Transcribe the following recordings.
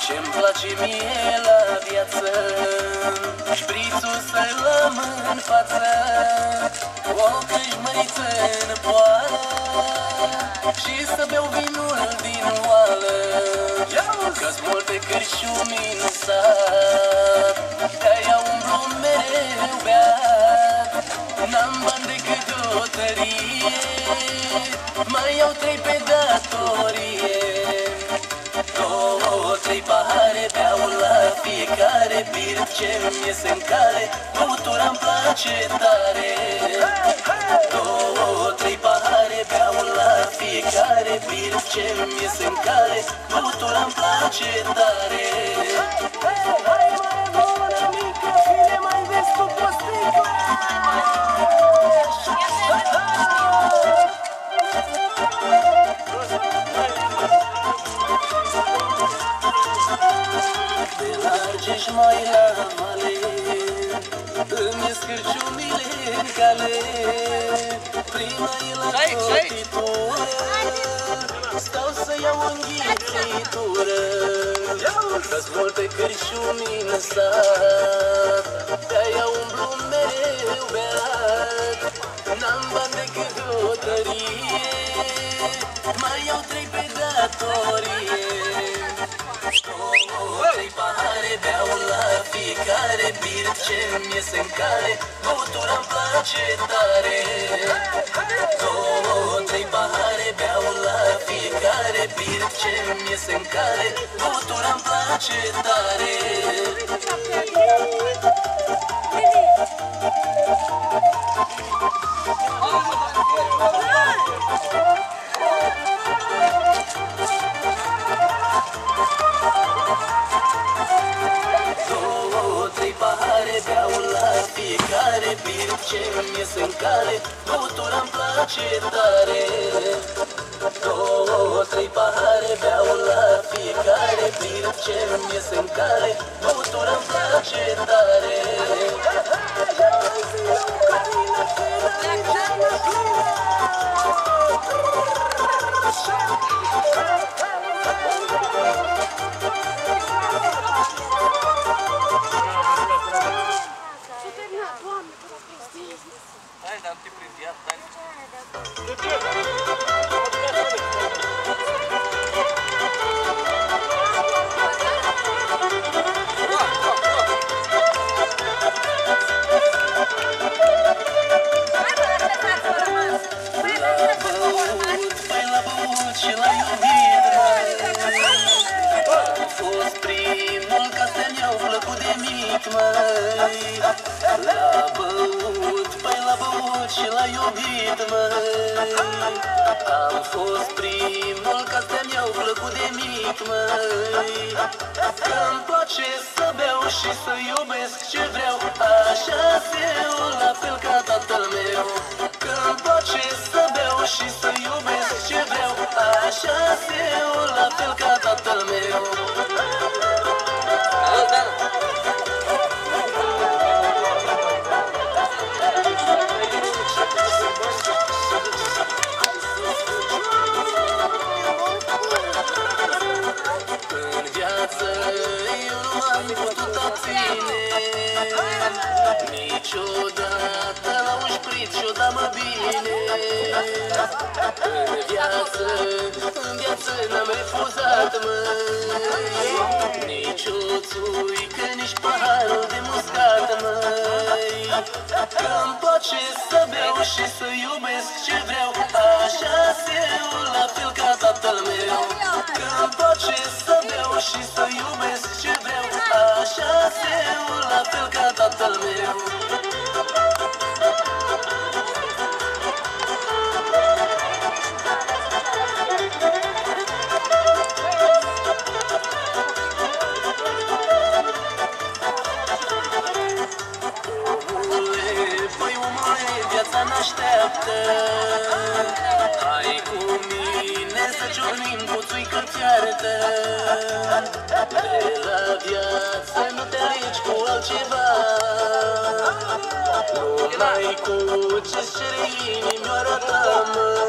Ce-mi place mie la viață, șprițul să-l am în față, o câșmăriță în poală și să beau vinul din oală. Că-s multe cârciumi în sat, de-aia umblu mereu beat. N-am bani decât o tărie, mai iau 3 pe datorie. 2-3 pahare beau la fiecare, birt ce-mi iese în cale, băutura-mi place tare. 2-3 pahare beau la fiecare, birt ce-mi iese în cale, băutura-mi place tare. Hai mare bună mică, fine mai vezi tu pe sticlă. De la Argeș mai la male, îmi ies cârciumile în cale. Prima e la cotitură, stau să iau înghițitură. Că-s multe cârciumi în sat, de-aia umblu mereu beat. N-am bani decât o tărie, mai iau 3 pe datorie. 2-3 pahare beau la fiecare, birt ce-mi iese în cale, băutura-mi place tare. 2-3 pahare beau la fiecare, birt ce-mi iese în cale, băutura-mi place tare. Beau la fiecare, birt ce-mi iese în cale, băutura-mi place tare. 2-3 pahare beau la fiecare, birt ce-mi iese în cale, băutura-mi place tare. Hai, dar te prind, ia, stai. La băut și la iubit, am fost primul ca să-mi iau plăcut de mic, măi. La băut, păi la băut și la iubit, măi. Am fost primul ca să-mi iau plăcut de mic, măi. Că-mi place să beau și să iubesc ce vreau, așa-s eu, la fel ca tatăl meu. Că-mi place să beau și să iubesc ce vreau, așa-s eu, la fel ca tatăl meu. În viață eu nu am putut obține niciodată la un șpriț și-o damă bine. În viață n-am refuzat, măi, nici o țuică, nici paharul de muscat, măi. Că-mi place să beau și să iubesc ce vreau, așa-s eu, la fel ca tatăl meu. Că-mi place să beau și să iubesc ce vreau, așa-s eu, la fel ca tatăl meu. Așteaptă, hai cu mine să ciocnim cu țuică-ți iartă. De la viață nu te alegi cu altceva, numai cu ce-ți cere inimioara ta, mă.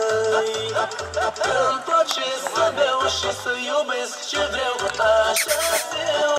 Îmi place să beau și să iubesc ce vreau.